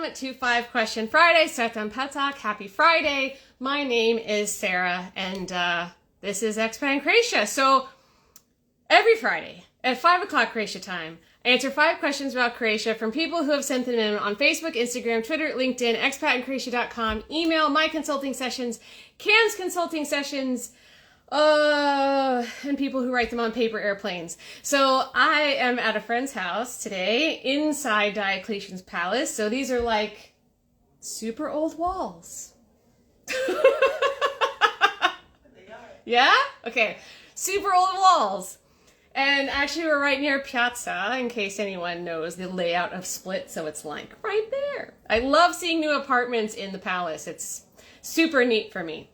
welcome to 5 Question Friday. Sretan Petak. Happy Friday. My name is Sarah, and this is Expat in Croatia. So every Friday at 5 o'clock Croatia time, I answer 5 questions about Croatia from people who have sent them in on Facebook, Instagram, Twitter, LinkedIn, expatinCroatia.com, email, my consulting sessions, Cam's consulting sessions, and people who write them on paper airplanes. So I am at a friend's house today inside Diocletian's palace. So these are like super old walls. Yeah? Okay. Super old walls. And actually we're right near Piazza, in case anyone knows the layout of Split. So it's like right there. I love seeing new apartments in the palace. It's super neat for me.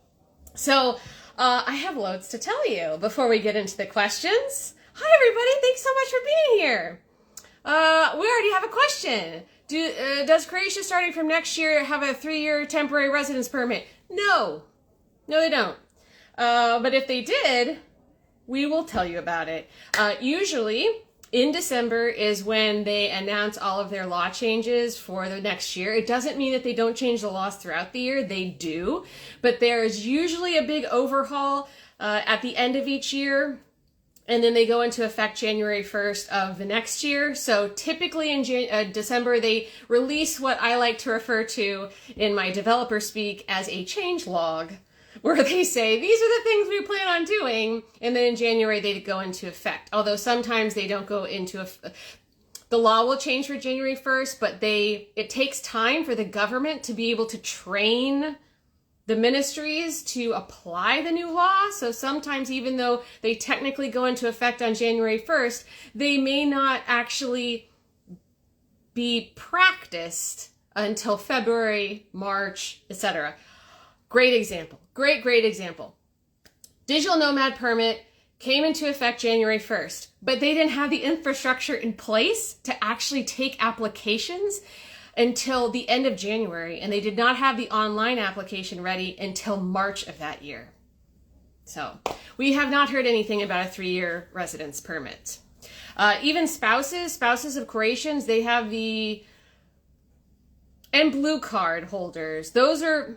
So I have loads to tell you before we get into the questions. Hi, everybody. Thanks so much for being here. We already have a question. Does Croatia, starting from next year, have a 3-year temporary residence permit? No. No, they don't. But if they did, we will tell you about it. Usually, in December is when they announce all of their law changes for the next year. It doesn't mean that they don't change the laws throughout the year. They do. But there's usually a big overhaul at the end of each year. And then they go into effect January 1st of the next year. So typically in December, they release what I like to refer to in my developer speak as a change log, where they say, these are the things we plan on doing, and then in January they go into effect. Although sometimes they don't go into the law will change for January 1st, but it takes time for the government to be able to train the ministries to apply the new law. So sometimes even though they technically go into effect on January 1st, they may not actually be practiced until February, March, etc. Great example. Great example. Digital nomad permit came into effect January 1st, but they didn't have the infrastructure in place to actually take applications until the end of January, and they did not have the online application ready until March of that year. So we have not heard anything about a 3-year residence permit. Even spouses of Croatians, they have and blue card holders. Those are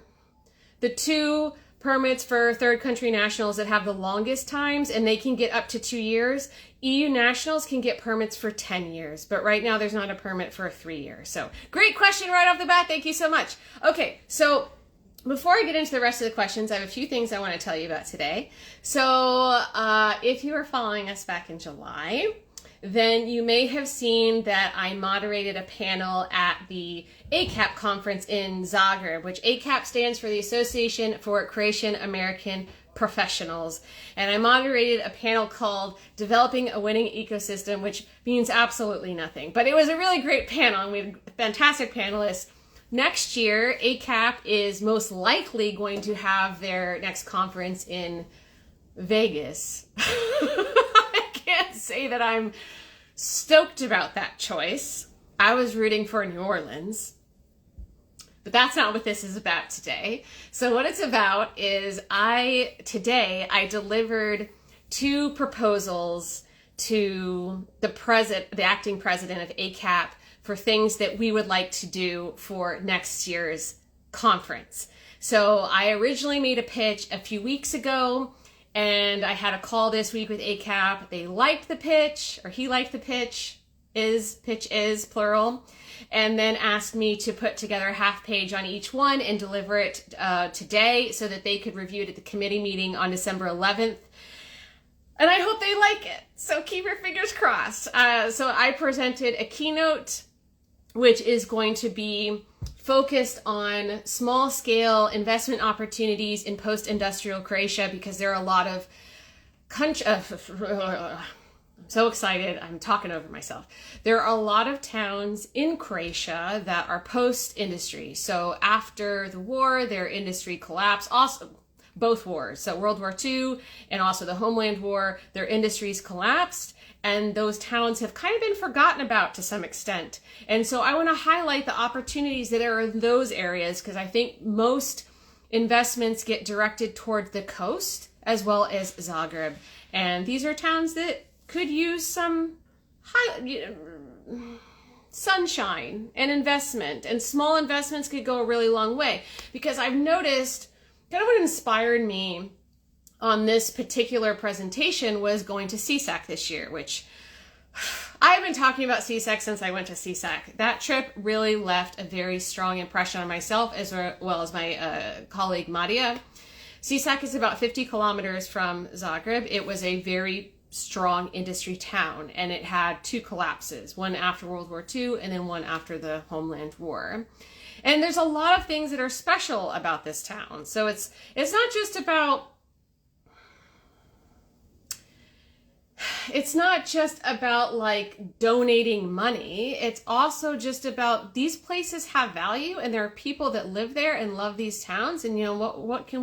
the 2 permits for third country nationals that have the longest times, and they can get up to 2 years. EU nationals can get permits for 10 years, but right now there's not a permit for a 3-year. So great question right off the bat. Thank you so much. Okay, so before I get into the rest of the questions, I have a few things I want to tell you about today. So if you were following us back in July, then you may have seen that I moderated a panel at the ACAP conference in Zagreb, which ACAP stands for the Association for Croatian American Professionals. And I moderated a panel called Developing a Winning Ecosystem, which means absolutely nothing. But it was a really great panel, and we had fantastic panelists. Next year, ACAP is most likely going to have their next conference in Vegas. I can't say that I'm stoked about that choice. I was rooting for New Orleans, but that's not what this is about today. So what it's about is today I delivered 2 proposals to the acting president of ACAP for things that we would like to do for next year's conference. So I originally made a pitch a few weeks ago, and I had a call this week with ACAP. They liked the pitch, or he liked the pitch is plural, and then asked me to put together a half page on each one and deliver it today so that they could review it at the committee meeting on December 11th. And I hope they like it. So keep your fingers crossed. So I presented a keynote, which is going to be focused on small-scale investment opportunities in post-industrial Croatia, because there are a lot of I'm so excited. I'm talking over myself. There are a lot of towns in Croatia that are post-industry. So after the war, their industry collapsed. Also, both wars. So World War II and also the Homeland War, their industries collapsed. And those towns have kind of been forgotten about to some extent. And so I want to highlight the opportunities that are in those areas, because I think most investments get directed toward the coast as well as Zagreb. And these are towns that could use some sunshine and investment, and small investments could go a really long way. Because I've noticed kind of what inspired me on this particular presentation was going to CSAC this year, which I've been talking about CSAC since I went to CSAC. That trip really left a very strong impression on myself as well as my colleague Maria. CSAC is about 50 kilometers from Zagreb. It was a very strong industry town, and it had 2 collapses, one after World War II and then one after the Homeland War. And there's a lot of things that are special about this town. So it's not just about like donating money. It's also just about these places have value, and there are people that live there and love these towns. And you know, what can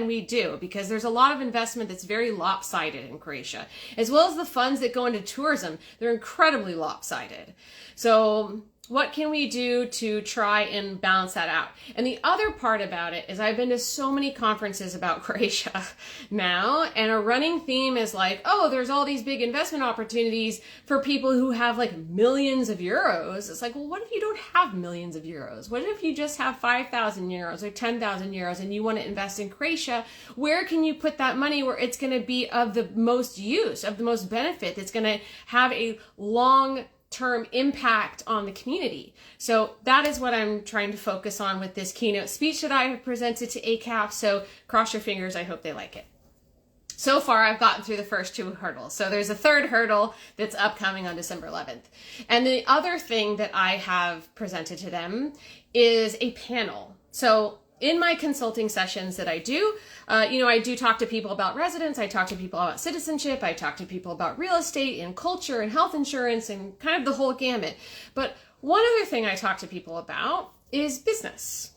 we do? Because there's a lot of investment that's very lopsided in Croatia, as well as the funds that go into tourism. They're incredibly lopsided. So what can we do to try and balance that out? And the other part about it is I've been to so many conferences about Croatia now, and a running theme is like, oh, there's all these big investment opportunities for people who have like millions of euros. It's like, well, what if you don't have millions of euros? What if you just have 5,000 euros or 10,000 euros and you want to invest in Croatia? Where can you put that money where it's going to be of the most use, of the most benefit, that's going to have a long-term impact on the community? So that is what I'm trying to focus on with this keynote speech that I have presented to ACAP. So cross your fingers. I hope they like it. So far, I've gotten through the first 2 hurdles. So there's a 3rd hurdle that's upcoming on December 11th. And the other thing that I have presented to them is a panel. So in my consulting sessions that I do, I do talk to people about residence, I talk to people about citizenship, I talk to people about real estate and culture and health insurance and kind of the whole gamut. But one other thing I talk to people about is business.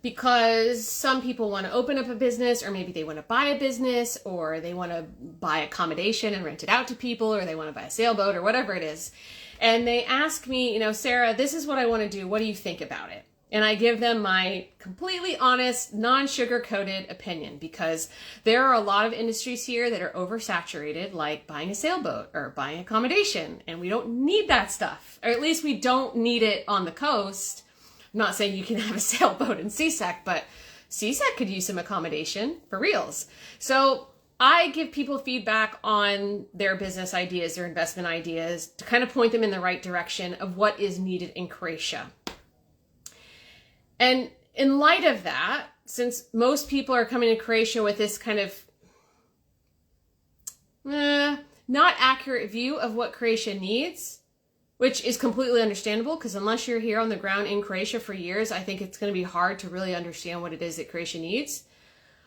Because some people want to open up a business, or maybe they want to buy a business, or they want to buy accommodation and rent it out to people, or they want to buy a sailboat or whatever it is. And they ask me, Sarah, this is what I want to do. What do you think about it? And I give them my completely honest, non-sugar-coated opinion, because there are a lot of industries here that are oversaturated, like buying a sailboat or buying accommodation, and we don't need that stuff. Or at least we don't need it on the coast. I'm not saying you can have a sailboat in CSAC, but CSAC could use some accommodation for reals. So I give people feedback on their business ideas, their investment ideas, to kind of point them in the right direction of what is needed in Croatia. And in light of that, since most people are coming to Croatia with this kind of not accurate view of what Croatia needs, which is completely understandable, because unless you're here on the ground in Croatia for years, I think it's going to be hard to really understand what it is that Croatia needs.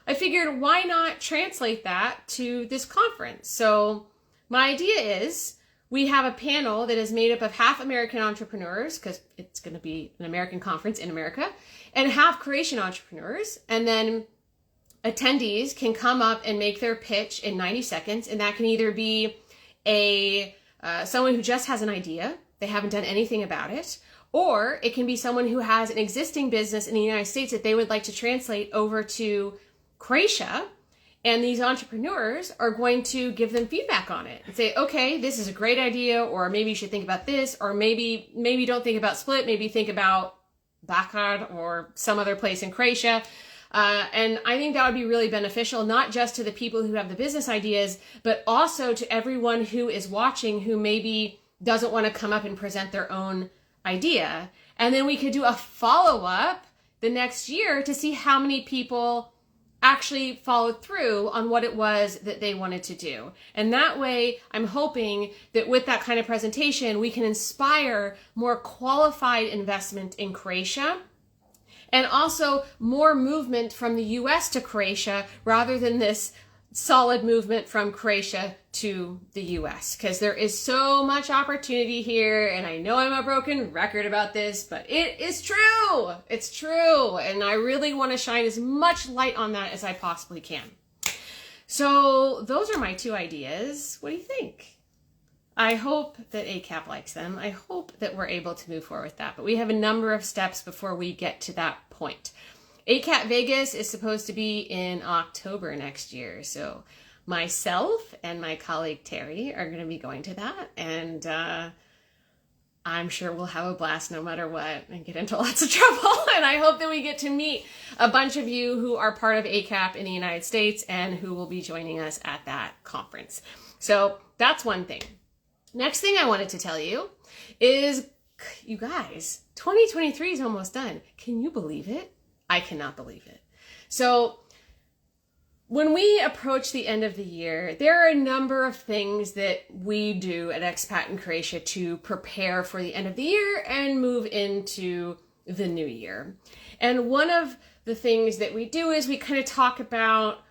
I figured, why not translate that to this conference? So my idea is, we have a panel that is made up of half American entrepreneurs, because it's going to be an American conference in America, and half Croatian entrepreneurs. And then attendees can come up and make their pitch in 90 seconds. And that can either be someone who just has an idea, they haven't done anything about it, or it can be someone who has an existing business in the United States that they would like to translate over to Croatia. And these entrepreneurs are going to give them feedback on it and say, okay, this is a great idea, or maybe you should think about this, or maybe don't think about Split, maybe think about Bakar or some other place in Croatia. And I think that would be really beneficial, not just to the people who have the business ideas, but also to everyone who is watching who maybe doesn't want to come up and present their own idea. And then we could do a follow-up the next year to see how many people actually followed through on what it was that they wanted to do. And that way, I'm hoping that with that kind of presentation, we can inspire more qualified investment in Croatia, and also more movement from the US to Croatia, rather than this solid movement from Croatia to the US, because there is so much opportunity here. And I know I'm a broken record about this, but it is true. It's true. And I really want to shine as much light on that as I possibly can. So those are my 2 ideas. What do you think? I hope that ACAP likes them. I hope that we're able to move forward with that. But we have a number of steps before we get to that point. ACAP Vegas is supposed to be in October next year. So myself and my colleague Terry are going to be going to that. And I'm sure we'll have a blast no matter what and get into lots of trouble. And I hope that we get to meet a bunch of you who are part of ACAP in the United States and who will be joining us at that conference. So that's one thing. Next thing I wanted to tell you is, you guys, 2023 is almost done. Can you believe it? I cannot believe it. So when we approach the end of the year, there are a number of things that we do at Expat in Croatia to prepare for the end of the year and move into the new year. And one of the things that we do is we kind of talk about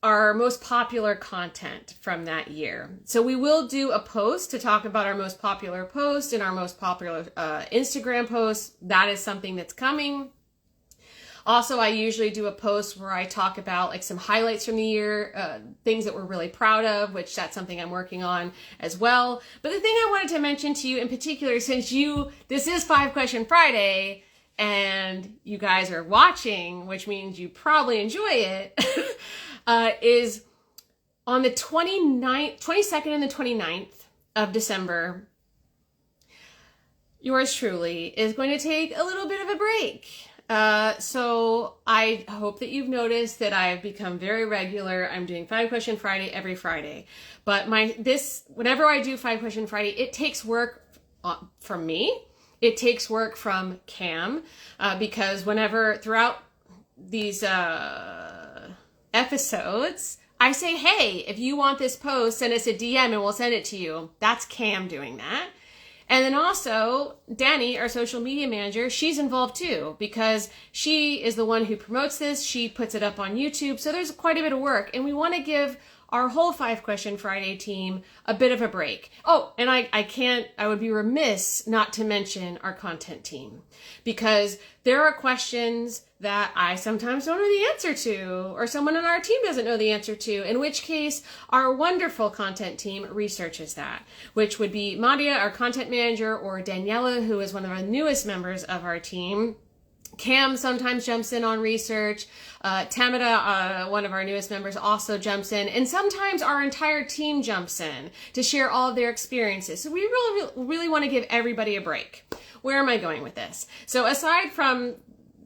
our most popular content from that year. So we will do a post to talk about our most popular post and our most popular Instagram post. That is something that's coming. Also, I usually do a post where I talk about like some highlights from the year, things that we're really proud of, which that's something I'm working on as well. But the thing I wanted to mention to you in particular, since this is 5 Question Friday and you guys are watching, which means you probably enjoy it, is on the 22nd and the 29th of December, yours truly is going to take a little bit of a break. So I hope that you've noticed that I've become very regular. I'm doing 5 Question Friday every Friday. But whenever I do 5 Question Friday, it takes work from me. It takes work from Cam, because throughout these episodes, I say, hey, if you want this post, send us a DM and we'll send it to you. That's Cam doing that. And then also, Danny, our social media manager, she's involved too, because she is the one who promotes this. She puts it up on YouTube. So there's quite a bit of work. And we want to give our whole 5 Question Friday team a bit of a break. Oh, and I would be remiss not to mention our content team, because there are questions that I sometimes don't know the answer to, or someone on our team doesn't know the answer to, in which case our wonderful content team researches that, which would be Madia, our content manager, or Daniela, who is one of our newest members of our team. Cam sometimes jumps in on research. Tamada, one of our newest members, also jumps in. And sometimes our entire team jumps in to share all of their experiences. So we really want to give everybody a break. Where am I going with this? So aside from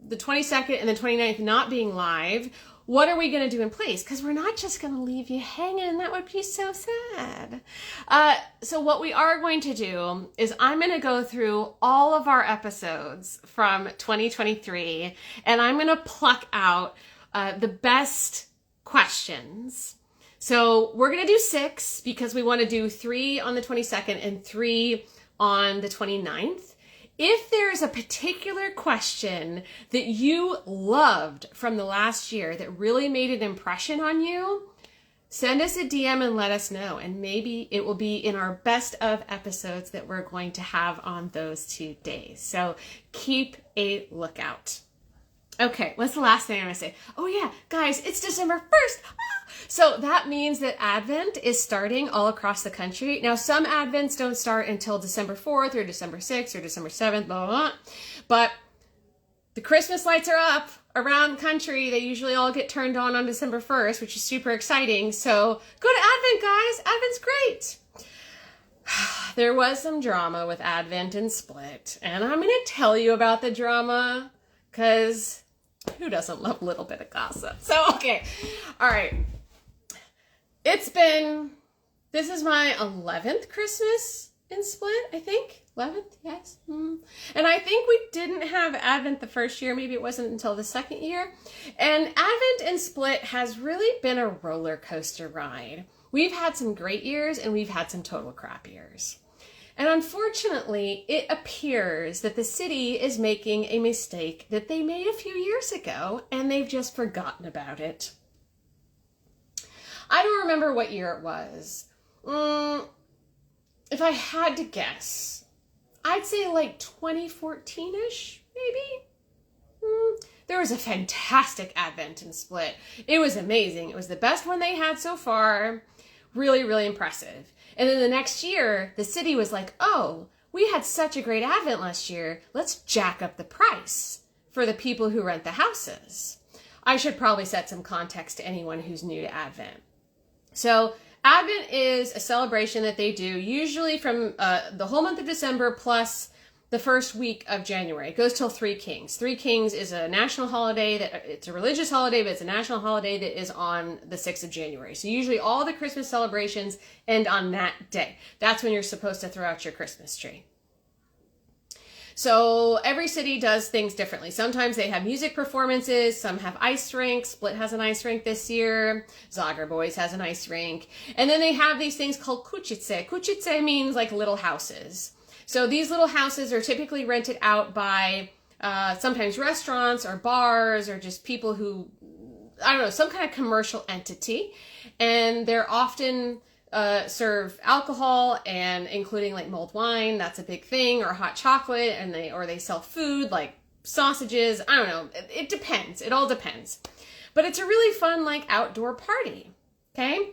the 22nd and the 29th not being live, what are we going to do in place? Because we're not just going to leave you hanging. That would be so sad. So what we are going to do is I'm going to go through all of our episodes from 2023, and I'm going to pluck out the best questions. So we're going to do 6 because we want to do 3 on the 22nd and 3 on the 29th. If there's a particular question that you loved from the last year that really made an impression on you, send us a DM and let us know. And maybe it will be in our best of episodes that we're going to have on those 2 days. So keep a lookout. Okay, what's the last thing I'm going to say? Oh yeah, guys, it's December 1st. So that means that Advent is starting all across the country. Now, some Advents don't start until December 4th or December 6th or December 7th, blah, blah, blah. But the Christmas lights are up around the country. They usually all get turned on December 1st, which is super exciting. So go to Advent, guys. Advent's great. There was some drama with Advent and Split, and I'm going to tell you about the drama because who doesn't love a little bit of gossip? So, okay. All right. This is my 11th Christmas in Split, I think. 11th, yes. And I think we didn't have Advent the first year. Maybe it wasn't until the second year. And Advent in Split has really been a roller coaster ride. We've had some great years and we've had some total crap years. And unfortunately, it appears that the city is making a mistake that they made a few years ago and they've just forgotten about it. I don't remember what year it was. If I had to guess, I'd say like 2014-ish, maybe? There was a fantastic Advent in Split. It was amazing. It was the best one they had so far. Really, really impressive. And then the next year, the city was like, oh, we had such a great Advent last year. Let's jack up the price for the people who rent the houses. I should probably set some context to anyone who's new to Advent. So Advent is a celebration that they do usually from the whole month of December plus the first week of January. It goes till Three Kings. Three Kings is a national holiday it's a religious holiday, but it's a national holiday that is on the 6th of January. So usually all the Christmas celebrations end on that day. That's when you're supposed to throw out your Christmas tree. So every city does things differently. Sometimes they have music performances, some have ice rinks. Split has an ice rink this year. Zagreb always has an ice rink. And then they have these things called kućice. Kućice means like little houses. So these little houses are typically rented out by sometimes restaurants or bars or just people who, I don't know, some kind of commercial entity. And they're often serve alcohol, and including like mulled wine, that's a big thing, or hot chocolate, and they sell food like sausages. I don't know. It depends. It all depends. But it's a really fun like outdoor party. Okay?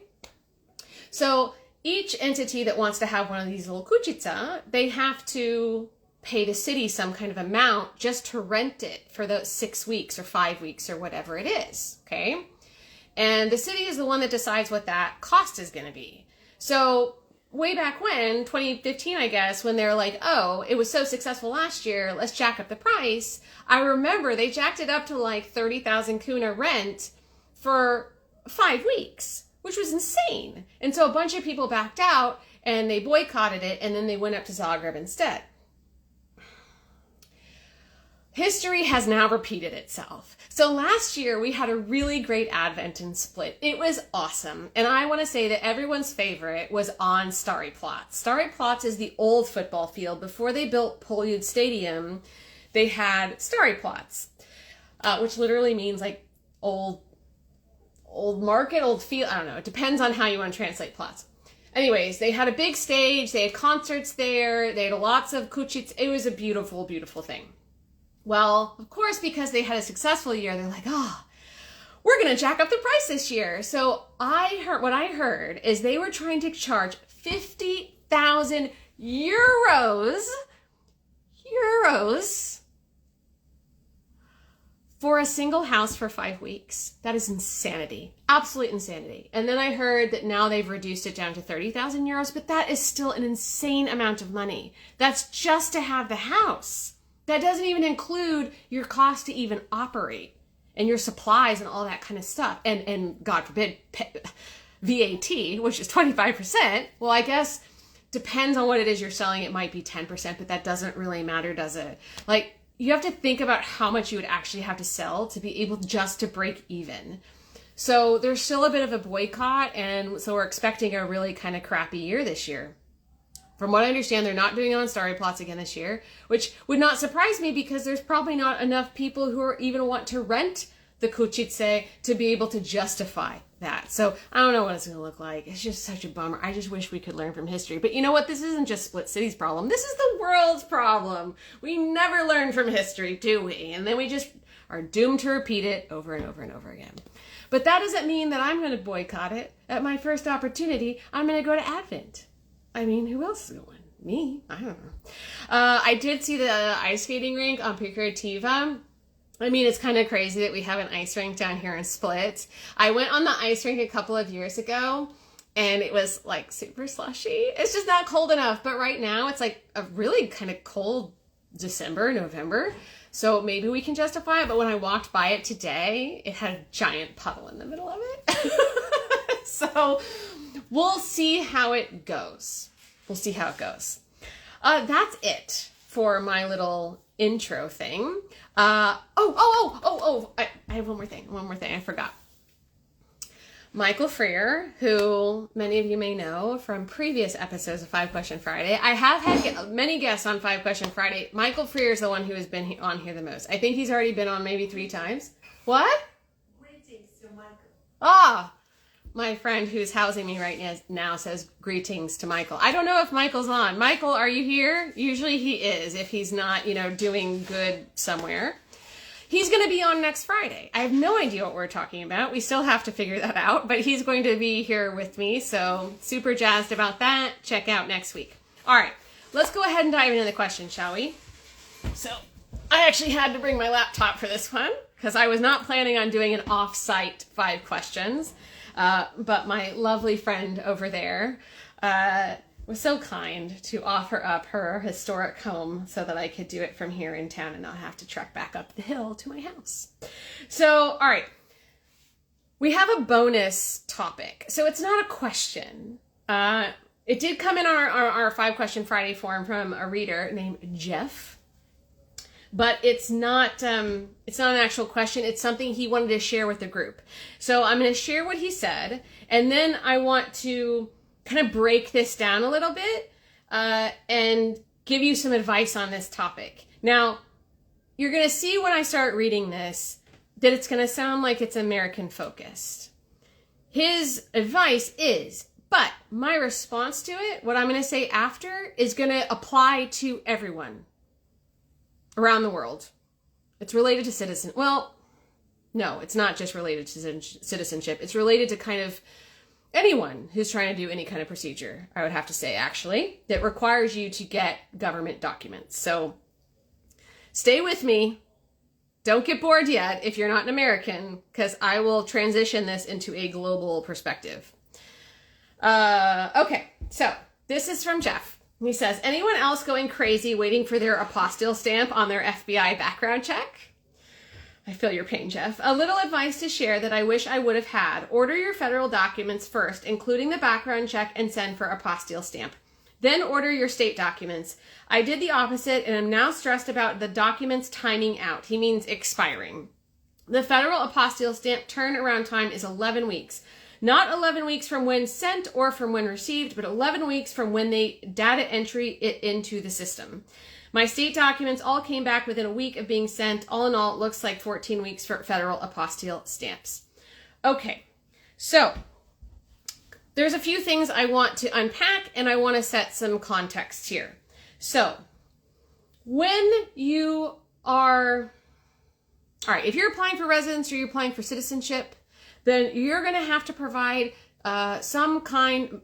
So each entity that wants to have one of these little kućice, they have to pay the city some kind of amount just to rent it for those 6 weeks or 5 weeks or whatever it is. Okay? And the city is the one that decides what that cost is going to be. So way back when, 2015, I guess, when they're like, oh, it was so successful last year, let's jack up the price. I remember they jacked it up to like 30,000 kuna rent for 5 weeks, which was insane. And so a bunch of people backed out and they boycotted it, and then they went up to Zagreb instead. History has now repeated itself. So last year we had a really great Advent in Split. It was awesome. And I want to say that everyone's favorite was on Stari Platz. Stari Platz is the old football field. Before they built Poljud Stadium, they had Stari Platz, which literally means like old market, old field. I don't know. It depends on how you want to translate Platz. Anyways, they had a big stage. They had concerts there. They had lots of kućice. It was a beautiful, beautiful thing. Well, of course, because they had a successful year, they're like, oh, we're going to jack up the price this year. So what I heard is they were trying to charge 50,000 euros for a single house for 5 weeks. That is insanity. Absolute insanity. And then I heard that now they've reduced it down to 30,000 euros, but that is still an insane amount of money. That's just to have the house. That doesn't even include your cost to even operate and your supplies and all that kind of stuff. And God forbid, VAT, which is 25%. Well, I guess depends on what it is you're selling. It might be 10%, but that doesn't really matter, does it? Like, you have to think about how much you would actually have to sell to be able just to break even. So there's still a bit of a boycott, and so we're expecting a really kind of crappy year this year. From what I understand, they're not doing it on Stari Platz again this year, which would not surprise me because there's probably not enough people who are even want to rent the kućice to be able to justify that. So I don't know what it's going to look like. It's just such a bummer. I just wish we could learn from history. But you know what? This isn't just Split City's problem. This is the world's problem. We never learn from history, do we? And then we just are doomed to repeat it over and over and over again. But that doesn't mean that I'm going to boycott it. At my first opportunity, I'm going to go to Advent. I mean, who else is going? Me? I don't know. I did see the ice skating rink on Creativa. I mean, it's kind of crazy that we have an ice rink down here in Split. I went on the ice rink a couple of years ago, and it was like super slushy. It's just not cold enough. But right now, it's like a really kind of cold December, November. So maybe we can justify it. But when I walked by it today, it had a giant puddle in the middle of it. So we'll see how it goes. We'll see how it goes. That's it for my little intro thing. I have one more thing. I forgot. Michael Freer, who many of you may know from previous episodes of 5 Question Friday. I have had many guests on 5 Question Friday. Michael Freer is the one who has been on here the most. I think he's already been on maybe 3 times. What? Greetings to Michael. Ah! My friend who's housing me right now says greetings to Michael. I don't know if Michael's on. Michael, are you here? Usually he is if he's not, doing good somewhere. He's going to be on next Friday. I have no idea what we're talking about. We still have to figure that out, but he's going to be here with me, so super jazzed about that. Check out next week. All right, let's go ahead and dive into the questions, shall we? So I actually had to bring my laptop for this one because I was not planning on doing an off-site 5 questions. But my lovely friend over there was so kind to offer up her historic home so that I could do it from here in town and not have to trek back up the hill to my house. So, all right. We have a bonus topic. So it's not a question. It did come in on our 5-question Friday forum from a reader named Jeff. But it's not an actual question. It's something he wanted to share with the group. So I'm going to share what he said, and then I want to kind of break this down a little bit and give you some advice on this topic. Now, you're going to see when I start reading this that it's going to sound like it's American focused. His advice is, but my response to it, what I'm going to say after, is going to apply to everyone around the world. It's related to citizenship. Well, no, it's not just related to citizenship. It's related to kind of anyone who's trying to do any kind of procedure, I would have to say, actually, that requires you to get government documents. So stay with me. Don't get bored yet if you're not an American, because I will transition this into a global perspective. Okay, so this is from Jeff. He says, anyone else going crazy waiting for their apostille stamp on their FBI background check? I feel your pain, Jeff. A little advice to share that I wish I would have had. Order your federal documents first, including the background check, and send for apostille stamp. Then order your state documents. I did the opposite and am now stressed about the documents timing out. He means expiring. The federal apostille stamp turnaround time is 11 weeks. Not 11 weeks from when sent or from when received, but 11 weeks from when they data entry it into the system. My state documents all came back within a week of being sent. All in all, it looks like 14 weeks for federal apostille stamps. Okay, so there's a few things I want to unpack, and I want to set some context here. So when you are, all right, if you're applying for residence or you're applying for citizenship, then you're going to have to provide some kind,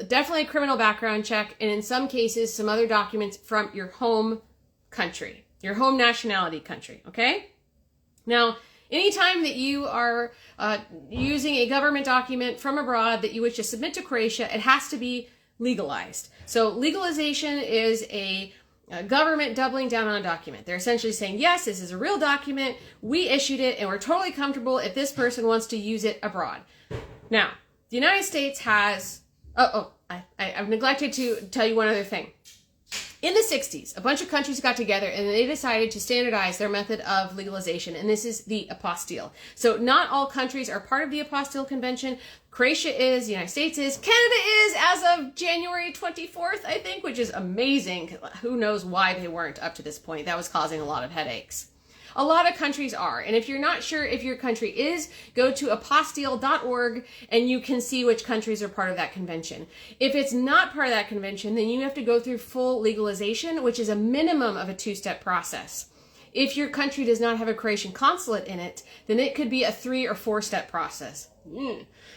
definitely a criminal background check, and in some cases, some other documents from your home country, your home nationality country, okay? Now, anytime that you are using a government document from abroad that you wish to submit to Croatia, it has to be legalized. So legalization is a government doubling down on a document. They're essentially saying, yes, this is a real document. We issued it, and we're totally comfortable if this person wants to use it abroad. Now, the United States has... I've neglected to tell you one other thing. In the 60s, a bunch of countries got together and they decided to standardize their method of legalization, and this is the Apostille. So not all countries are part of the Apostille Convention. Croatia is, the United States is, Canada is as of January 24th, I think, which is amazing. Who knows why they weren't up to this point. That was causing a lot of headaches. A lot of countries are, and if you're not sure if your country is, go to apostille.org and you can see which countries are part of that convention. If it's not part of that convention, then you have to go through full legalization, which is a minimum of a 2-step process. If your country does not have a Croatian consulate in it, then it could be a 3 or 4-step process.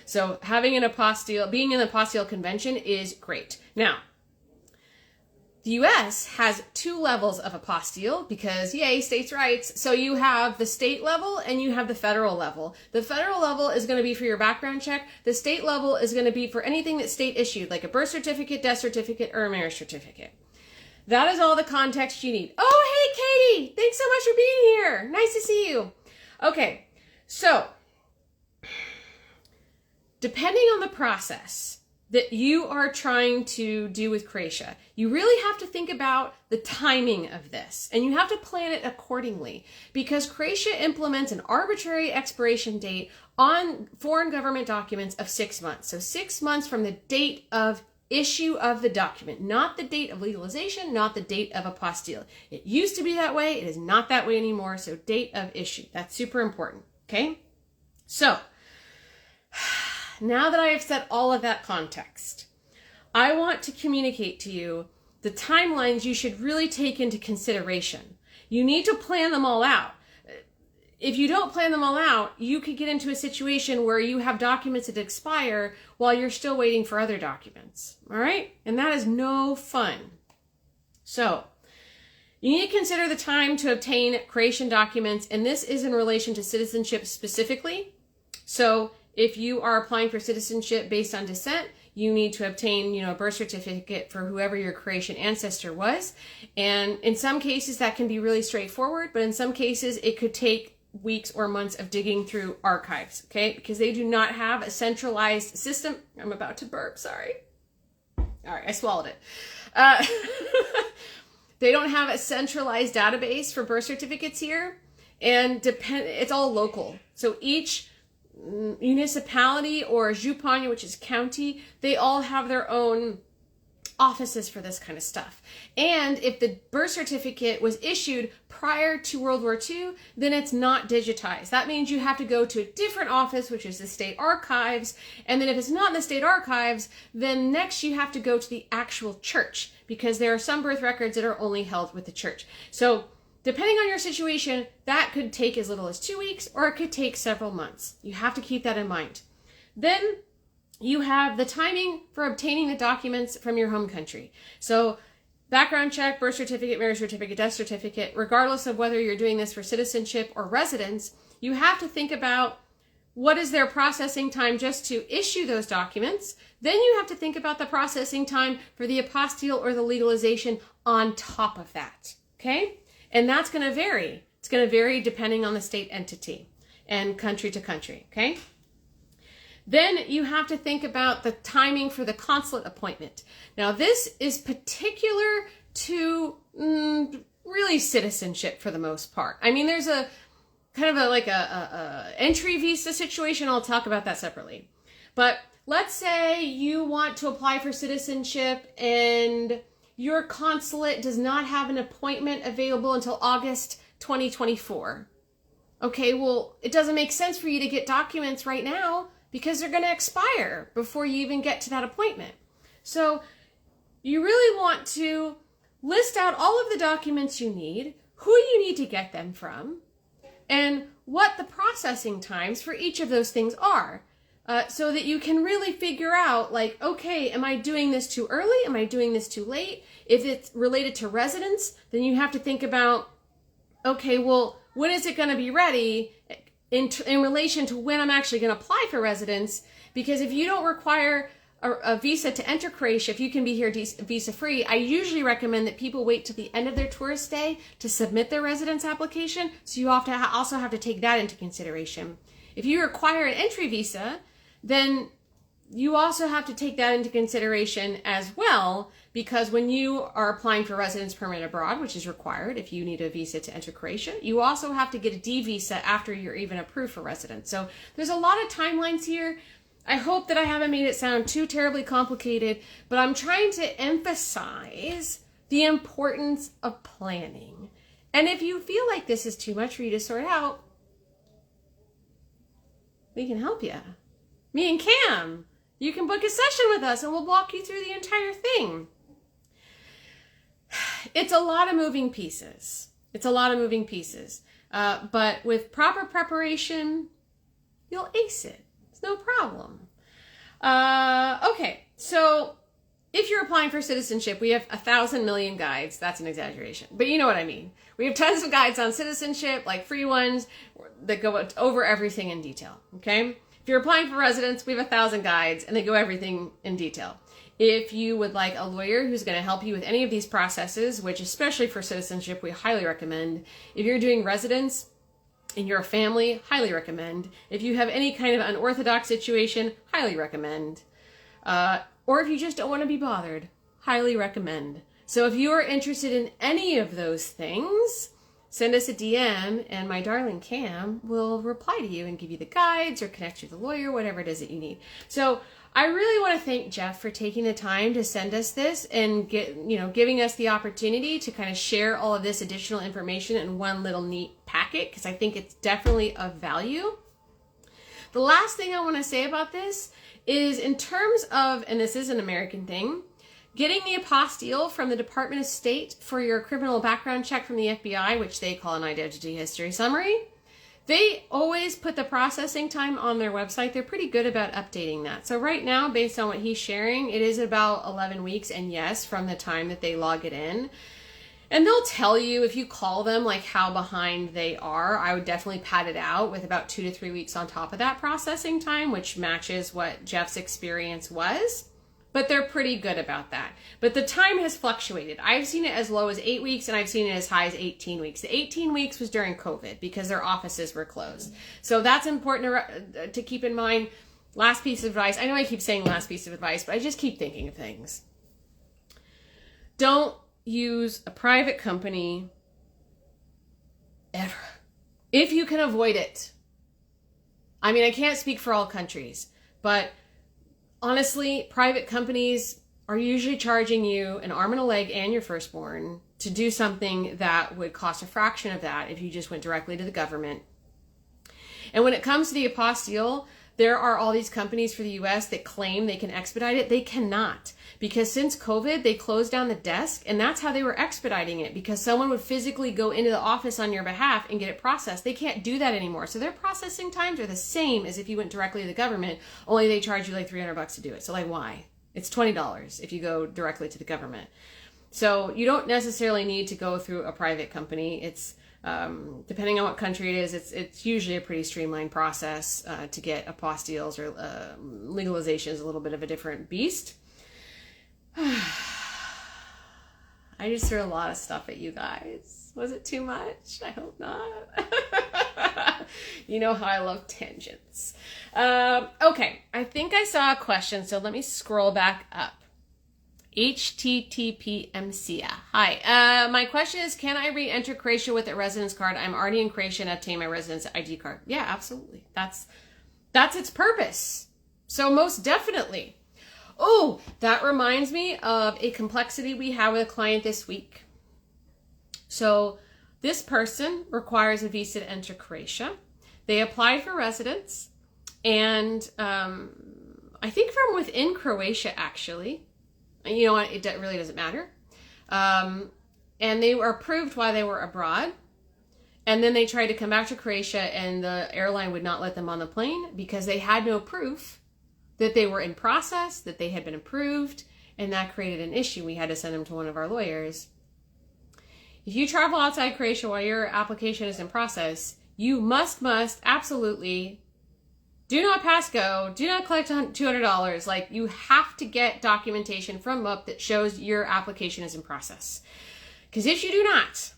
So having an apostille, being in the apostille convention is great. Now, the U.S. has 2 levels of apostille because, yay, states' rights. So you have the state level and you have the federal level. The federal level is going to be for your background check. The state level is going to be for anything that's state issued, like a birth certificate, death certificate, or a marriage certificate. That is all the context you need. Oh, hey, Katie, thanks so much for being here. Nice to see you. Okay, so depending on the process that you are trying to do with Croatia, you really have to think about the timing of this, and you have to plan it accordingly, because Croatia implements an arbitrary expiration date on foreign government documents of 6 months. So 6 months from the date of issue of the document, not the date of legalization, not the date of apostille. It used to be that way. It is not that way anymore. So date of issue. That's super important. Okay? So now that I have set all of that context, I want to communicate to you the timelines you should really take into consideration. You need to plan them all out. If you don't plan them all out, you could get into a situation where you have documents that expire while you're still waiting for other documents. All right? And that is no fun. So you need to consider the time to obtain Croatian documents, and this is in relation to citizenship specifically. So if you are applying for citizenship based on descent, you need to obtain, a birth certificate for whoever your Croatian ancestor was. And in some cases that can be really straightforward, but in some cases it could take weeks or months of digging through archives, okay? Because they do not have a centralized system. I'm about to burp, sorry. All right, I swallowed it. They don't have a centralized database for birth certificates here, and it's all local. So each municipality or županija, which is county, they all have their own offices for this kind of stuff. And if the birth certificate was issued prior to World War II, then it's not digitized. That means you have to go to a different office, which is the state archives. And then if it's not in the state archives, then next you have to go to the actual church, because there are some birth records that are only held with the church. So depending on your situation, that could take as little as 2 weeks, or it could take several months. You have to keep that in mind. Then you have the timing for obtaining the documents from your home country. So background check, birth certificate, marriage certificate, death certificate, regardless of whether you're doing this for citizenship or residence, you have to think about what is their processing time just to issue those documents. Then you have to think about the processing time for the apostille or the legalization on top of that, okay? And that's going to vary. It's going to vary depending on the state entity and country to country, okay? Then you have to think about the timing for the consulate appointment. Now, this is particular to really citizenship for the most part. I mean, there's a kind of a entry visa situation. I'll talk about that separately. But let's say you want to apply for citizenship and your consulate does not have an appointment available until August 2024. Okay, well, it doesn't make sense for you to get documents right now, because they're going to expire before you even get to that appointment. So you really want to list out all of the documents you need, who you need to get them from, and what the processing times for each of those things are, so that you can really figure out, like, okay, am I doing this too early? Am I doing this too late? If it's related to residence, then you have to think about, okay, well, when is it going to be ready in relation to when I'm actually going to apply for residence? Because if you don't require a visa to enter Croatia, if you can be here visa free, I usually recommend that people wait till the end of their tourist stay to submit their residence application. So you also have to take that into consideration. If you require an entry visa, then you also have to take that into consideration as well, because when you are applying for residence permit abroad, which is required if you need a visa to enter Croatia, you also have to get a D visa after you're even approved for residence. So there's a lot of timelines here. I hope that I haven't made it sound too terribly complicated, but I'm trying to emphasize the importance of planning. And if you feel like this is too much for you to sort out, we can help you. Me and Cam. You can book a session with us and we'll walk you through the entire thing. It's a lot of moving pieces. But with proper preparation, you'll ace it. It's no problem. Okay, so if you're applying for citizenship, we have 1,000 million guides. That's an exaggeration, but you know what I mean. We have tons of guides on citizenship, like free ones that go over everything in detail, okay? If you're applying for residence, we have 1,000 guides and they go everything in detail. If you would like a lawyer who's going to help you with any of these processes, which especially for citizenship, we highly recommend. If you're doing residence and you're a family, highly recommend. If you have any kind of unorthodox situation, highly recommend. Or if you just don't want to be bothered, highly recommend. So if you are interested in any of those things, send us a DM and my darling Cam will reply to you and give you the guides or connect you to the lawyer, whatever it is that you need. So I really want to thank Jeff for taking the time to send us this and giving us the opportunity to kind of share all of this additional information in one little neat packet, because I think it's definitely of value. The last thing I want to say about this is in terms of, and this is an American thing, getting the apostille from the Department of State for your criminal background check from the FBI, which they call an identity history summary. They always put the processing time on their website. They're pretty good about updating that. So right now, based on what he's sharing, it is about 11 weeks, and yes, from the time that they log it in. And they'll tell you if you call them like how behind they are. I would definitely pad it out with about 2 to 3 weeks on top of that processing time, which matches what Jeff's experience was. but they're pretty good about that. But the time has fluctuated. I've seen it as low as 8 weeks, and I've seen it as high as 18 weeks. The 18 weeks was during COVID because their offices were closed. So that's important to keep in mind. Last piece of advice. I know I keep saying last piece of advice, but I just keep thinking of things. Don't use a private company ever, if you can avoid it. I mean, I can't speak for all countries, but honestly, private companies are usually charging you an arm and a leg and your firstborn to do something that would cost a fraction of that if you just went directly to the government. And when it comes to the apostille, there are all these companies for the US that claim they can expedite it. They cannot, because since COVID, they closed down the desk, and that's how they were expediting it, because someone would physically go into the office on your behalf and get it processed. They can't do that anymore. So their processing times are the same as if you went directly to the government, only they charge you like $300 to do it. So like, why? It's $20 if you go directly to the government. So you don't necessarily need to go through a private company. It's depending on what country it is, it's usually a pretty streamlined process to get apostilles, or legalization is a little bit of a different beast. I just threw a lot of stuff at you guys. Was it too much? I hope not. You know how I love tangents. Okay, I think I saw a question, so let me scroll back up. HTTPMCA. Hi. My question is, can I re-enter Croatia with a residence card? I'm already in Croatia and obtain my residence ID card. Yeah, absolutely. That's its purpose. So most definitely. Oh, that reminds me of a complexity we have with a client this week. So this person requires a visa to enter Croatia. They applied for residence, and I think from within Croatia, actually. You know what? It really doesn't matter. And they were approved while they were abroad. And then they tried to come back to Croatia, and the airline would not let them on the plane because they had no proof that they were in process, that they had been approved, and that created an issue. We had to send them to one of our lawyers. If you travel outside Croatia while your application is in process, you must absolutely do not pass go, do not collect $200. Like, you have to get documentation from UP that shows your application is in process. Because if you do not,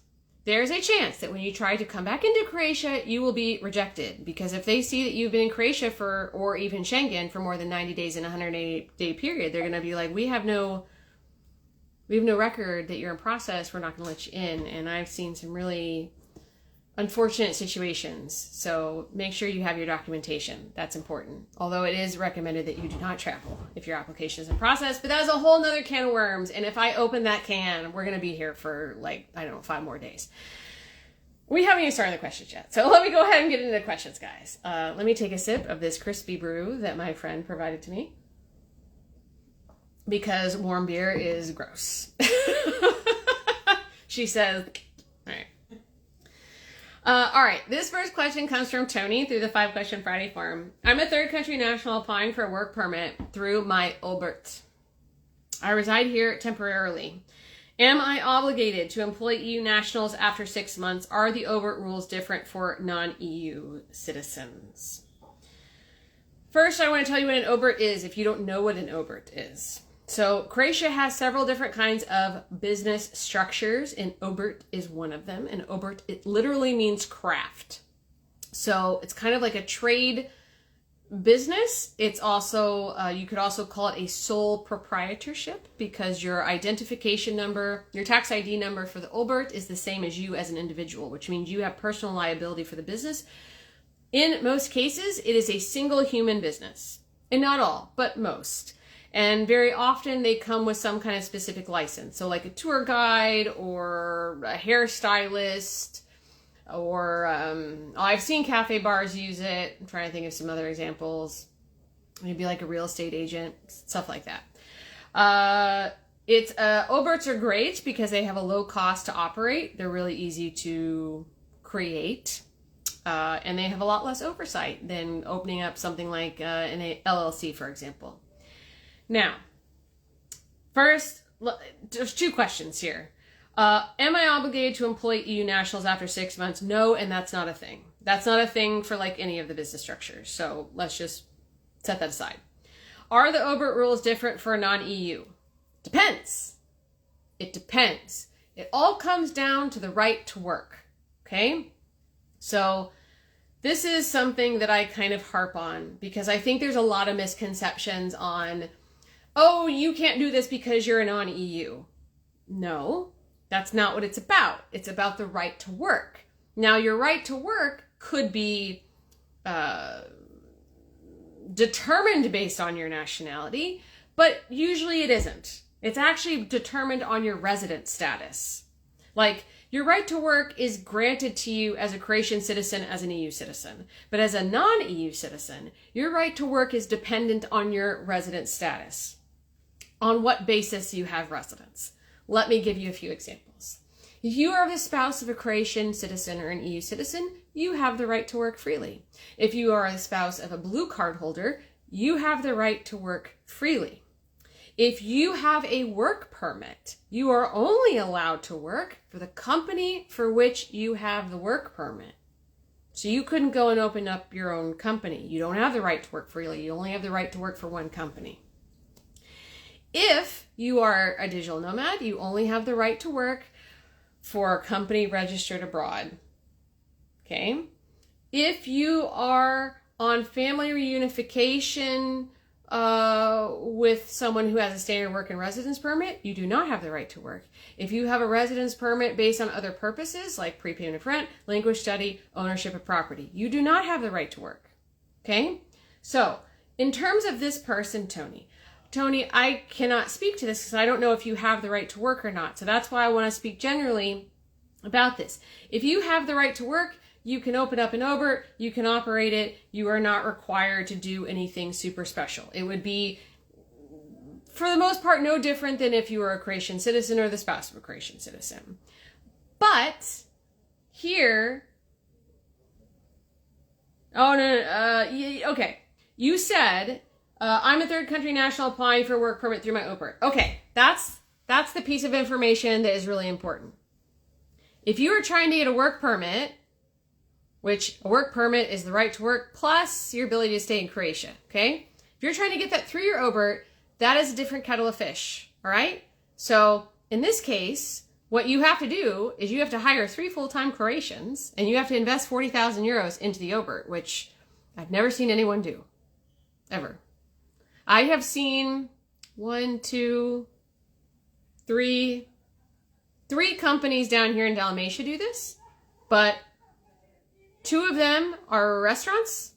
there's a chance that when you try to come back into Croatia, you will be rejected. Because if they see that you've been in Croatia or even Schengen for more than 90 days in a 180-day period, they're going to be like, we have no record that you're in process. We're not going to let you in. And I've seen some really unfortunate situations. So make sure you have your documentation. That's important. Although it is recommended that you do not travel if your application is in process, but that's a whole nother can of worms. And if I open that can, we're going to be here for 5 more days. We haven't even started the questions yet. So let me go ahead and get into the questions, guys. Let me take a sip of this crispy brew that my friend provided to me, because warm beer is gross. She says, all right. All right, this first question comes from Tony through the 5 Question Friday forum. I'm a third country national applying for a work permit through my obrt. I reside here temporarily. Am I obligated to employ EU nationals after 6 months? Are the obrt rules different for non-EU citizens? First, I want to tell you what an obrt is if you don't know what an obrt is. So Croatia has several different kinds of business structures, and obrt is one of them. And obrt, it literally means craft. So it's kind of like a trade business. It's also, you could also call it a sole proprietorship, because your identification number, your tax ID number for the obrt is the same as you as an individual, which means you have personal liability for the business. In most cases, it is a single human business. And not all, but most. And very often they come with some kind of specific license. So like a tour guide or a hairstylist, or I've seen cafe bars use it. I'm trying to think of some other examples. Maybe like a real estate agent, stuff like that. Oberts are great because they have a low cost to operate. They're really easy to create. And they have a lot less oversight than opening up something like an LLC, for example. Now, first, there's 2 questions here. Am I obligated to employ EU nationals after 6 months? No, and that's not a thing. That's not a thing for like any of the business structures. So let's just set that aside. Are the obrt rules different for a non-EU? Depends. It depends. It all comes down to the right to work. Okay? So this is something that I kind of harp on because I think there's a lot of misconceptions on, oh, you can't do this because you're a non-EU. No, that's not what it's about. It's about the right to work. Now, your right to work could be determined based on your nationality, but usually it isn't. It's actually determined on your resident status. Like, your right to work is granted to you as a Croatian citizen, as an EU citizen. But as a non-EU citizen, your right to work is dependent on your resident status. On what basis you have residence? Let me give you a few examples. If you are the spouse of a Croatian citizen or an EU citizen, you have the right to work freely. If you are the spouse of a blue card holder, you have the right to work freely. If you have a work permit, you are only allowed to work for the company for which you have the work permit. So you couldn't go and open up your own company. You don't have the right to work freely. You only have the right to work for one company. If you are a digital nomad, you only have the right to work for a company registered abroad. Okay? If you are on family reunification with someone who has a standard work and residence permit, you do not have the right to work. If you have a residence permit based on other purposes like prepayment of rent, language study, ownership of property, you do not have the right to work. Okay? So, in terms of this person, Tony, I cannot speak to this because I don't know if you have the right to work or not. So that's why I want to speak generally about this. If you have the right to work, you can open up an obrt, you can operate it, you are not required to do anything super special. It would be, for the most part, no different than if you were a Croatian citizen or the spouse of a Croatian citizen. But here, okay, you said, I'm a third country national applying for a work permit through my obrt. Okay, that's the piece of information that is really important. If you are trying to get a work permit, which a work permit is the right to work plus your ability to stay in Croatia, okay? If you're trying to get that through your obrt, that is a different kettle of fish, all right? So in this case, what you have to do is you have to hire 3 full-time Croatians and you have to invest 40,000 euros into the obrt, which I've never seen anyone do, ever. I have seen 3 companies down here in Dalmatia do this, but 2 of them are restaurants,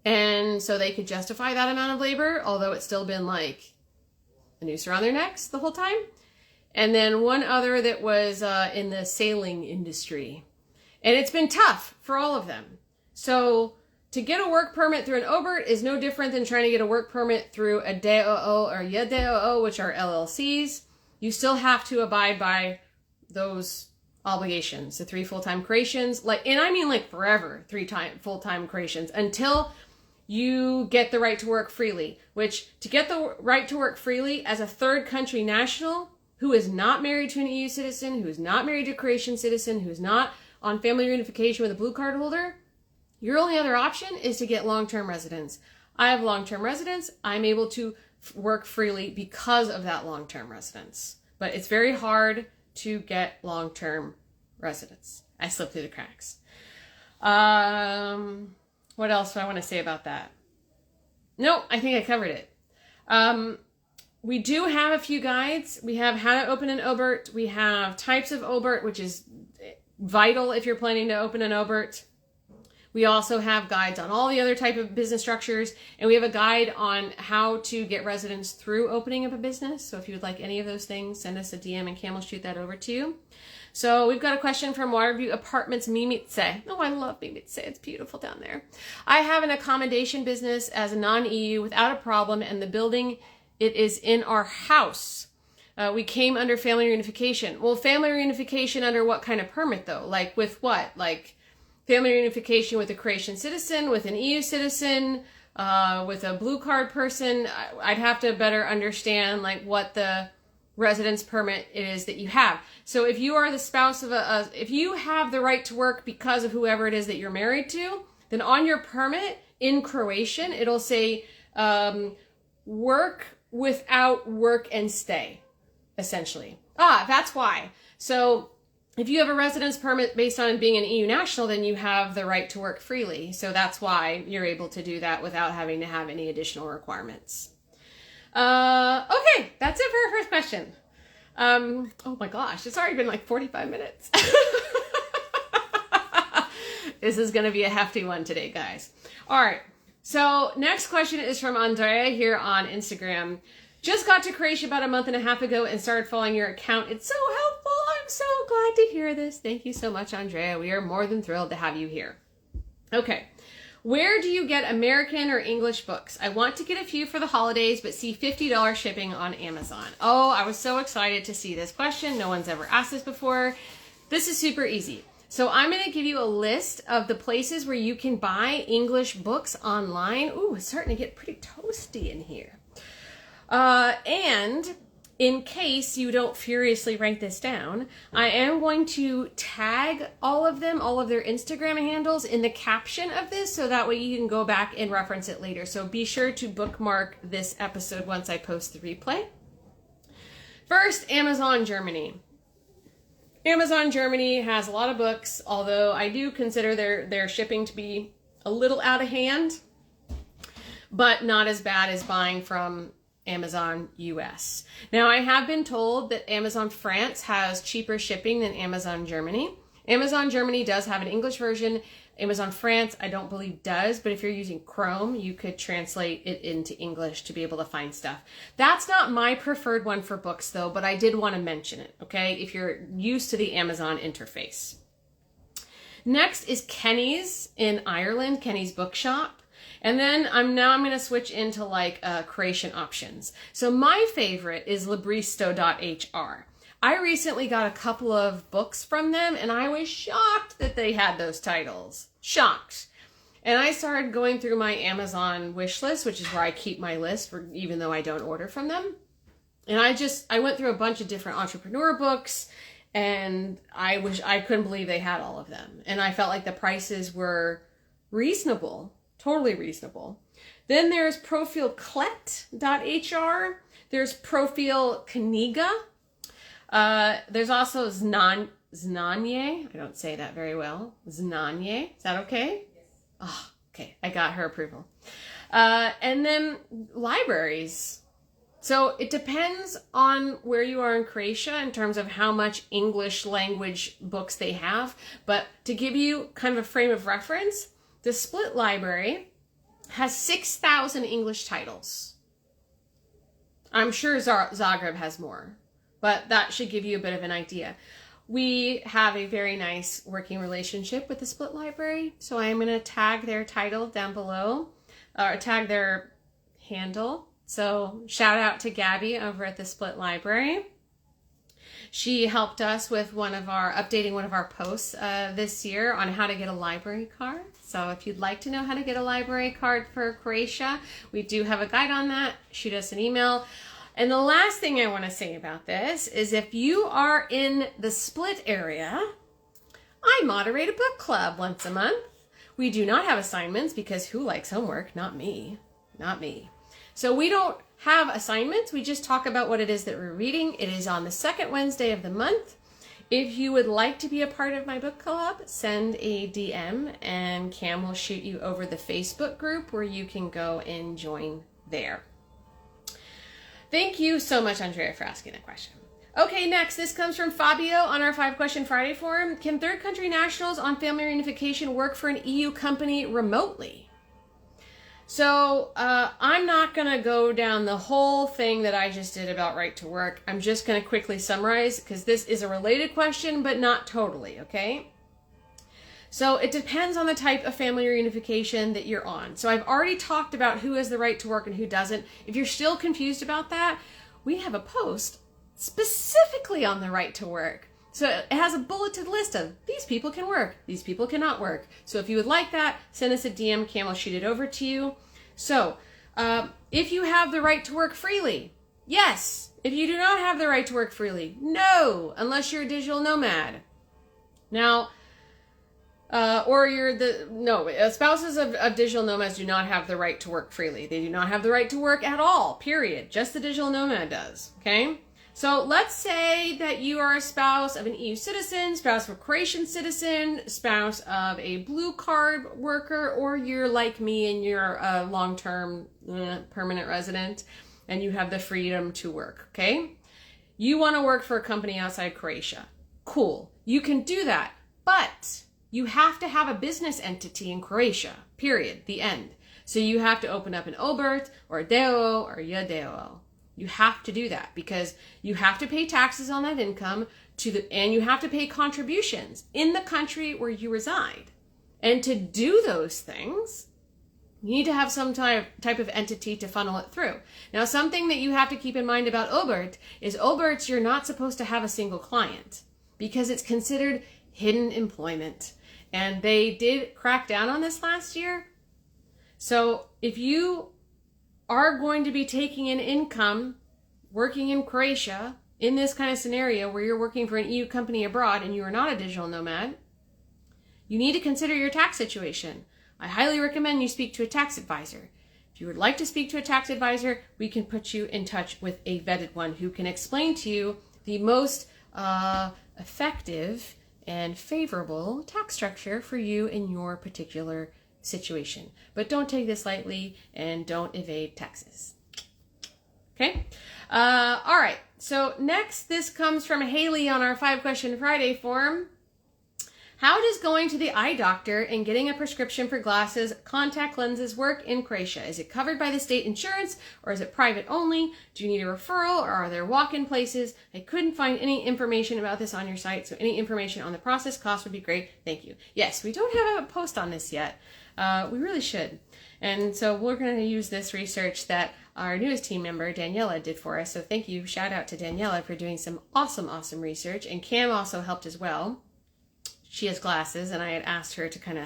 and so they could justify that amount of labor, although it's still been like a noose around their necks the whole time. And then 1 other that was in the sailing industry. And it's been tough for all of them. So to get a work permit through an obrt is no different than trying to get a work permit through a DOO or JDOO, which are LLCs. You still have to abide by those obligations. The 3 full-time Croatians, and I mean forever, 3 full-time Croatians until you get the right to work freely, which to get the right to work freely as a third country national who is not married to an EU citizen, who is not married to a Croatian citizen, who's not on family reunification with a blue card holder, your only other option is to get long-term residence. I have long-term residence. I'm able to work freely because of that long-term residence. But it's very hard to get long-term residence. I slipped through the cracks. What else do I want to say about that? No, I think I covered it. We do have a few guides. We have how to open an obrt. We have types of obrt, which is vital if you're planning to open an obrt. We also have guides on all the other type of business structures, and we have a guide on how to get residence through opening up a business. So if you would like any of those things, send us a DM and Cam will shoot that over to you. So we've got a question from Waterview Apartments, Mimice. Oh, I love Mimice. It's beautiful down there. I have an accommodation business as a non-EU without a problem, and the building, it is in our house. We came under family reunification. Well, family reunification under what kind of permit though? Like with what? Like family reunification with a Croatian citizen, with an EU citizen, with a blue card person. I'd have to better understand like what the residence permit is that you have. So if you are the spouse of if you have the right to work because of whoever it is that you're married to, then on your permit in Croatian, it'll say work without work and stay, essentially. That's why. So if you have a residence permit based on being an EU national, then you have the right to work freely. So that's why you're able to do that without having to have any additional requirements. Okay, that's it for our first question. Oh my gosh, it's already been like 45 minutes. This is going to be a hefty one today, guys. All right. So next question is from Andrea here on Instagram. Just got to Croatia about a month and a half ago and started following your account. It's so helpful. I'm so glad to hear this. Thank you so much, Andrea. We are more than thrilled to have you here. Okay. Where do you get American or English books? I want to get a few for the holidays, but see $50 shipping on Amazon. Oh, I was so excited to see this question. No one's ever asked this before. This is super easy. So I'm going to give you a list of the places where you can buy English books online. Ooh, it's starting to get pretty toasty in here. And in case you don't furiously write this down, I am going to tag all of them, all of their Instagram handles in the caption of this, so that way you can go back and reference it later. So be sure to bookmark this episode once I post the replay. First, Amazon Germany. Amazon Germany has a lot of books, although I do consider their shipping to be a little out of hand, but not as bad as buying from Amazon US. Now, I have been told that Amazon France has cheaper shipping than Amazon Germany. Amazon Germany does have an English version. Amazon France, I don't believe does, but if you're using Chrome, you could translate it into English to be able to find stuff. That's not my preferred one for books though, but I did want to mention it, okay? If you're used to the Amazon interface. Next is Kenny's in Ireland, Kenny's Bookshop. And then I'm going to switch into like Croatian options. So my favorite is libristo.hr. I recently got a couple of books from them and I was shocked that they had those titles. Shocked. And I started going through my Amazon wish list, which is where I keep my list, even though I don't order from them. And I went through a bunch of different entrepreneur books and I couldn't believe they had all of them. And I felt like the prices were reasonable, totally reasonable. Then there's profilklet.hr. There's Profil Kniga. There's also Znanje. I don't say that very well. Znanje. Is that okay? Yes. Oh, okay. I got her approval. And then libraries. So it depends on where you are in Croatia in terms of how much English language books they have. But to give you kind of a frame of reference, the Split Library has 6,000 English titles. I'm sure Zagreb has more, but that should give you a bit of an idea. We have a very nice working relationship with the Split Library, so I am going to tag their title down below, or tag their handle. So shout out to Gabby over at the Split Library. She helped us with updating one of our posts this year on how to get a library card. So if you'd like to know how to get a library card for Croatia, we do have a guide on that. Shoot us an email. And the last thing I want to say about this is if you are in the Split area, I moderate a book club once a month. We do not have assignments because who likes homework? Not me. Not me. So we don't have assignments. We just talk about what it is that we're reading. It is on the second Wednesday of the month. If you would like to be a part of my book club, send a DM and Cam will shoot you over the Facebook group where you can go and join there. Thank you so much, Andrea, for asking that question. Okay, next, this comes from Fabio on our 5 Question Friday forum. Can third country nationals on family reunification work for an EU company remotely? So I'm not going to go down the whole thing that I just did about right to work. I'm just going to quickly summarize because this is a related question, but not totally, okay? So it depends on the type of family reunification that you're on. So I've already talked about who has the right to work and who doesn't. If you're still confused about that, we have a post specifically on the right to work. So it has a bulleted list of these people can work, these people cannot work. So if you would like that, send us a DM, Cam will shoot it over to you. So if you have the right to work freely, yes. If you do not have the right to work freely, no, unless you're a digital nomad. Now, Spouses of digital nomads do not have the right to work freely. They do not have the right to work at all, period. Just the digital nomad does, okay? So let's say that you are a spouse of an EU citizen, spouse of a Croatian citizen, spouse of a blue card worker, or you're like me and you're a long-term permanent resident and you have the freedom to work, okay? You want to work for a company outside Croatia. Cool. You can do that, but you have to have a business entity in Croatia, period, the end. So you have to open up an obrt or a deo or a deo. You have to do that because you have to pay taxes on that income and you have to pay contributions in the country where you reside. And to do those things, you need to have some type of entity to funnel it through. Now, something that you have to keep in mind about obrt is oberts, you're not supposed to have a single client because it's considered hidden employment. And they did crack down on this last year. So if you are going to be taking in income working in Croatia in this kind of scenario where you're working for an EU company abroad and you are not a digital nomad, you need to consider your tax situation. I highly recommend you speak to a tax advisor. If you would like to speak to a tax advisor, we can put you in touch with a vetted one who can explain to you the most effective and favorable tax structure for you in your particular situation. But don't take this lightly and don't evade taxes. Okay? All right. So next, this comes from Haley on our 5-Question Friday forum. How does going to the eye doctor and getting a prescription for glasses, contact lenses work in Croatia? Is it covered by the state insurance or is it private only? Do you need a referral or are there walk-in places? I couldn't find any information about this on your site, so any information on the process cost would be great. Thank you. Yes, we don't have a post on this yet. We really should. And so we're going to use this research that our newest team member, Daniela, did for us. So thank you. Shout out to Daniela for doing some awesome research. And Cam also helped as well. She has glasses, and I had asked her to kind of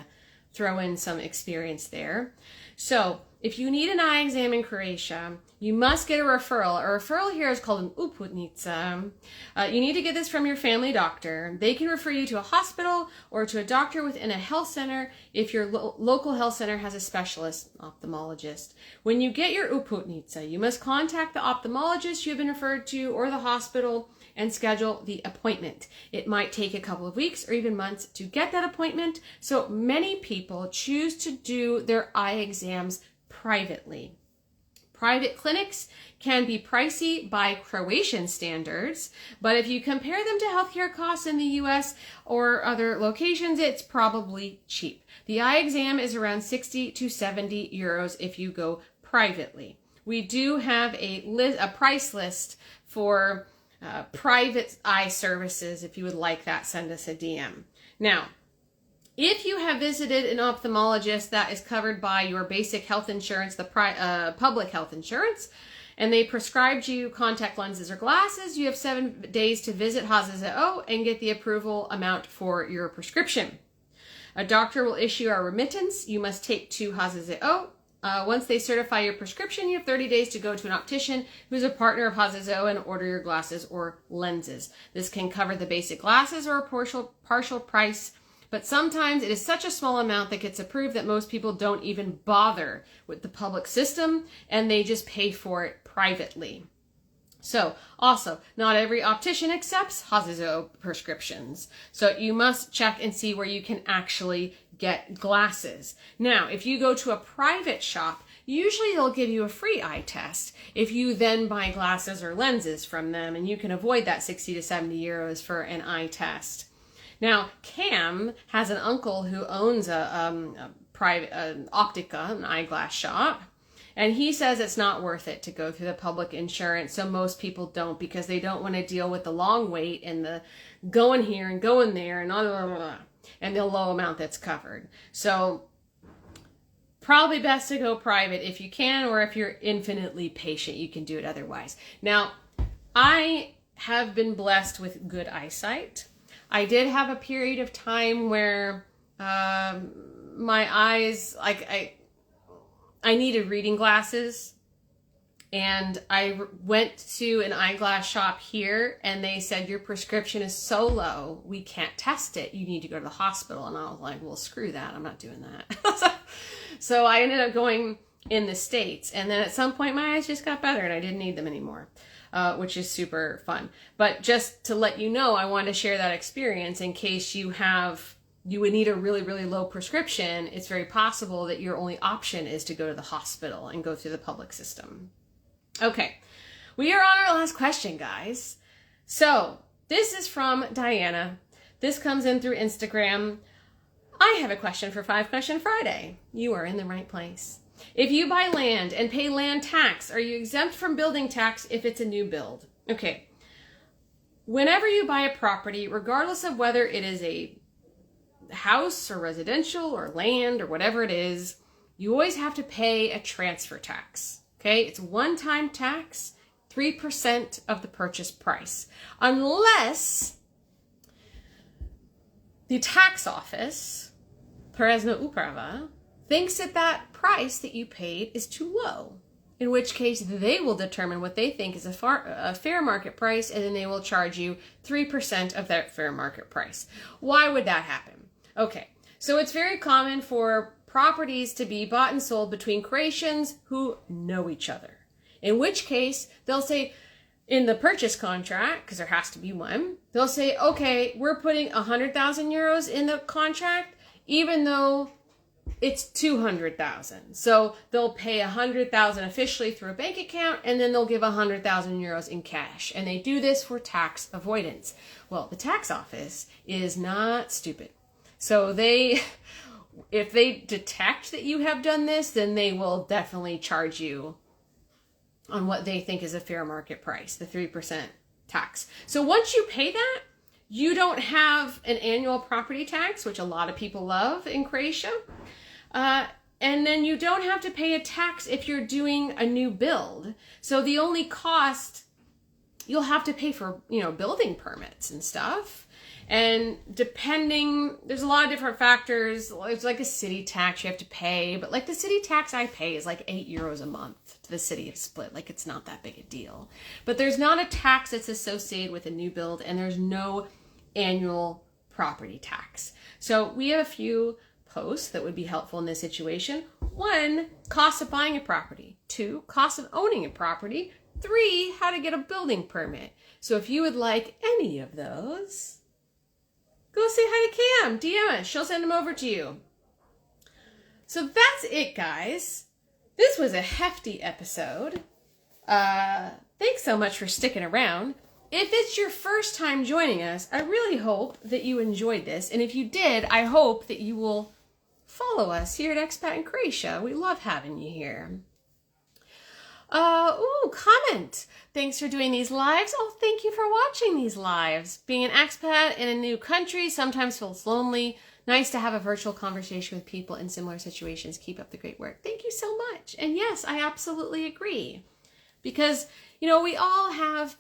throw in some experience there. So if you need an eye exam in Croatia, you must get a referral. A referral here is called an uputnica. You need to get this from your family doctor. They can refer you to a hospital or to a doctor within a health center if your local health center has a specialist ophthalmologist. When you get your uputnica, you must contact the ophthalmologist you have been referred to or the hospital and schedule the appointment. It might take a couple of weeks or even months to get that appointment, so many people choose to do their eye exams privately. Private clinics can be pricey by Croatian standards, but if you compare them to healthcare costs in the US or other locations, it's probably cheap. The eye exam is around 60 to 70 euros if you go privately. We do have a price list for private eye services. If you would like that, send us a DM. Now, if you have visited an ophthalmologist that is covered by your basic health insurance, the public health insurance, and they prescribed you contact lenses or glasses, you have 7 days to visit HZZO and get the approval amount for your prescription. A doctor will issue a remittance you must take to HZZO. Once they certify your prescription, you have 30 days to go to an optician who's a partner of HZZO and order your glasses or lenses. This can cover the basic glasses or a partial price, but sometimes it is such a small amount that gets approved that most people don't even bother with the public system and they just pay for it privately. So also, not every optician accepts HZZO prescriptions. So you must check and see where you can actually get glasses. Now, if you go to a private shop, usually they'll give you a free eye test if you then buy glasses or lenses from them, and you can avoid that 60 to 70 euros for an eye test. Now, Cam has an uncle who owns a private optica, an eyeglass shop, and he says it's not worth it to go through the public insurance, so most people don't because they don't want to deal with the long wait and the going here and going there and blah, blah, blah, blah, and the low amount that's covered. So probably best to go private if you can, or if you're infinitely patient, you can do it otherwise. Now, I have been blessed with good eyesight. I did have a period of time where my eyes, like I needed reading glasses, And I went to an eyeglass shop here and they said, your prescription is so low, we can't test it. You need to go to the hospital. And I was like, well, screw that. I'm not doing that. So I ended up going in the States. And then at some point, my eyes just got better and I didn't need them anymore, which is super fun. But just to let you know, I wanted to share that experience in case you would need a really, really low prescription. It's very possible that your only option is to go to the hospital and go through the public system. Okay, we are on our last question, guys. So this is from Diana. This comes in through Instagram. I have a question for 5 Question Friday. You are in the right place. If you buy land and pay land tax, are you exempt from building tax if it's a new build? Okay, whenever you buy a property, regardless of whether it is a house or residential or land or whatever it is, you always have to pay a transfer tax. Okay, it's a one-time tax, 3% of the purchase price, unless the tax office, Porezna Uprava, thinks that that price that you paid is too low, in which case they will determine what they think is a fair market price, and then they will charge you 3% of that fair market price. Why would that happen? Okay, so it's very common for properties to be bought and sold between Croatians who know each other. In which case, they'll say in the purchase contract, because there has to be one, they'll say, okay, we're putting 100,000 euros in the contract, even though it's 200,000. So they'll pay 100,000 officially through a bank account, and then they'll give 100,000 euros in cash. And they do this for tax avoidance. Well, the tax office is not stupid. So if they detect that you have done this, then they will definitely charge you on what they think is a fair market price, the 3% tax. So once you pay that, you don't have an annual property tax, which a lot of people love in Croatia. And then you don't have to pay a tax if you're doing a new build. So the only cost you'll have to pay for, building permits and stuff. And there's a lot of different factors. It's like a city tax you have to pay, but like the city tax I pay is like 8 euros a month to the city of Split. Like it's not that big a deal. But there's not a tax that's associated with a new build, and there's no annual property tax. So we have a few posts that would be helpful in this situation. 1, cost of buying a property. 2, cost of owning a property. 3, how to get a building permit. So if you would like any of those, go say hi to Cam, DM us, she'll send them over to you. So that's it, guys. This was a hefty episode. Thanks so much for sticking around. If it's your first time joining us, I really hope that you enjoyed this. And if you did, I hope that you will follow us here at Expat in Croatia. We love having you here. Comment. Thanks for doing these lives. Oh, thank you for watching these lives. Being an expat in a new country sometimes feels lonely. Nice to have a virtual conversation with people in similar situations. Keep up the great work. Thank you so much. And yes, I absolutely agree. Because, we all have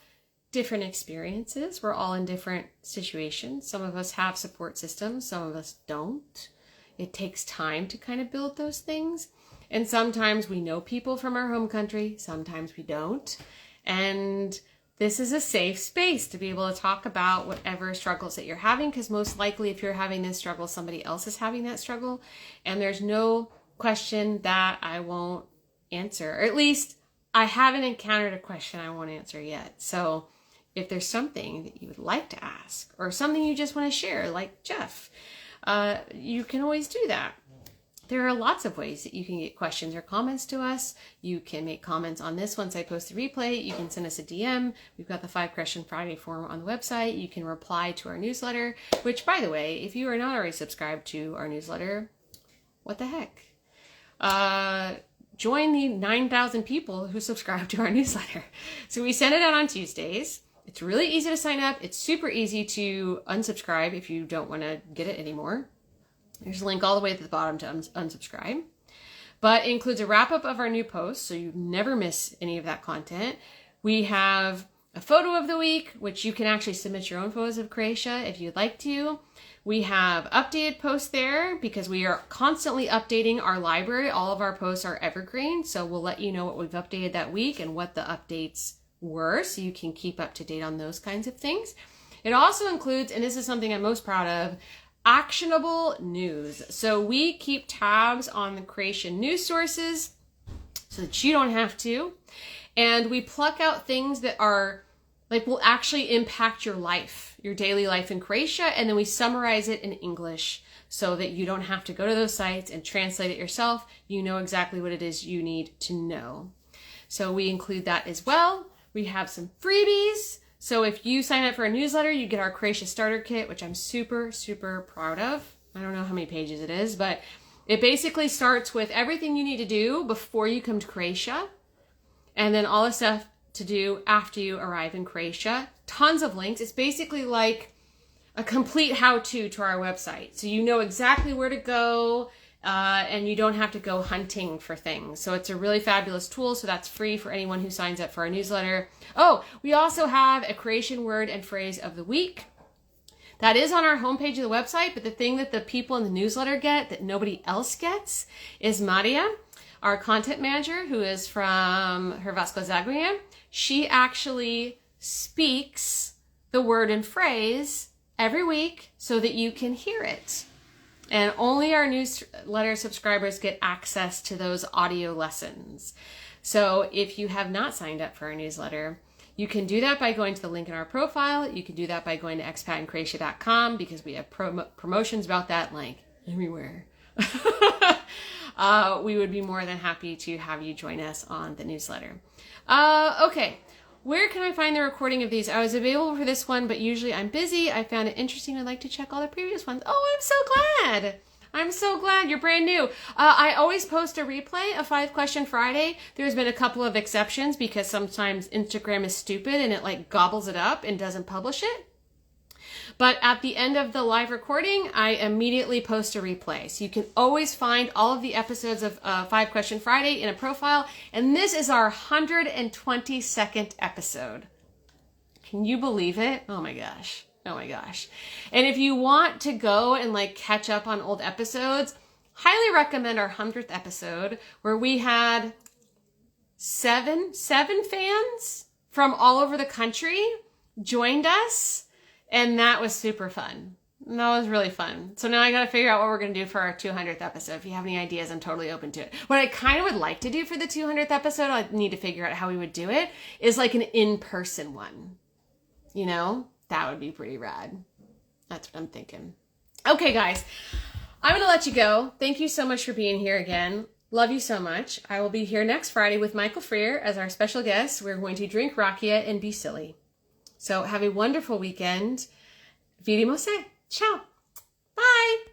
different experiences. We're all in different situations. Some of us have support systems. Some of us don't. It takes time to kind of build those things. And sometimes we know people from our home country, sometimes we don't. And this is a safe space to be able to talk about whatever struggles that you're having, because most likely if you're having this struggle, somebody else is having that struggle. And there's no question that I won't answer, or at least I haven't encountered a question I won't answer yet. So if there's something that you would like to ask, or something you just want to share, like Jeff, you can always do that. There are lots of ways that you can get questions or comments to us. You can make comments on this once I post the replay. You can send us a DM. We've got the 5 Question Friday form on the website. You can reply to our newsletter, which, by the way, if you are not already subscribed to our newsletter, what the heck? Join the 9,000 people who subscribe to our newsletter. So we send it out on Tuesdays. It's really easy to sign up. It's super easy to unsubscribe if you don't want to get it anymore. There's a link all the way at the bottom to unsubscribe. But it includes a wrap-up of our new posts, so you never miss any of that content. We have a photo of the week, which you can actually submit your own photos of Croatia if you'd like to. We have updated posts there because we are constantly updating our library. All of our posts are evergreen, so we'll let you know what we've updated that week and what the updates were, so you can keep up to date on those kinds of things. It also includes, and this is something I'm most proud of, actionable news. So we keep tabs on the Croatian news sources so that you don't have to. And we pluck out things that are will actually impact your life, your daily life in Croatia, and then we summarize it in English so that you don't have to go to those sites and translate it yourself. You know exactly what it is you need to know. So we include that as well. We have some freebies. So if you sign up for a newsletter, you get our Croatia starter kit, which I'm super, super proud of. I don't know how many pages it is, but it basically starts with everything you need to do before you come to Croatia, and then all the stuff to do after you arrive in Croatia. Tons of links. It's basically like a complete how-to to our website. So you know exactly where to go, and you don't have to go hunting for things. So it's a really fabulous tool. So that's free for anyone who signs up for our newsletter. Oh, we also have a Croatian word and phrase of the week. That is on our homepage of the website, but the thing that the people in the newsletter get that nobody else gets is Maria, our content manager, who is from Hrvatsko Zagorje. She actually speaks the word and phrase every week so that you can hear it. And only our newsletter subscribers get access to those audio lessons. So if you have not signed up for our newsletter, you can do that by going to the link in our profile. You can do that by going to expatinCroatia.com because we have promotions about that like everywhere. We would be more than happy to have you join us on the newsletter. Okay, where can I find the recording of these? I was available for this one, but usually I'm busy. I found it interesting. I'd like to check all the previous ones. Oh, I'm so glad. I'm so glad you're brand new. I always post a replay of 5 Question Friday. There's been a couple of exceptions because sometimes Instagram is stupid and it gobbles it up and doesn't publish it. But at the end of the live recording, I immediately post a replay. So you can always find all of the episodes of 5 Question Friday in a profile. And this is our 122nd episode. Can you believe it? Oh my gosh. Oh my gosh. And if you want to go and catch up on old episodes, highly recommend our 100th episode where we had seven fans from all over the country joined us. And that was super fun. That was really fun. So now I got to figure out what we're going to do for our 200th episode. If you have any ideas, I'm totally open to it. What I kind of would like to do for the 200th episode, I need to figure out how we would do it, is an in-person one. You know, that would be pretty rad. That's what I'm thinking. Okay, guys, I'm going to let you go. Thank you so much for being here again. Love you so much. I will be here next Friday with Michael Freer as our special guest. We're going to drink rakia and be silly. So have a wonderful weekend. Vidimo se. Ciao. Bye.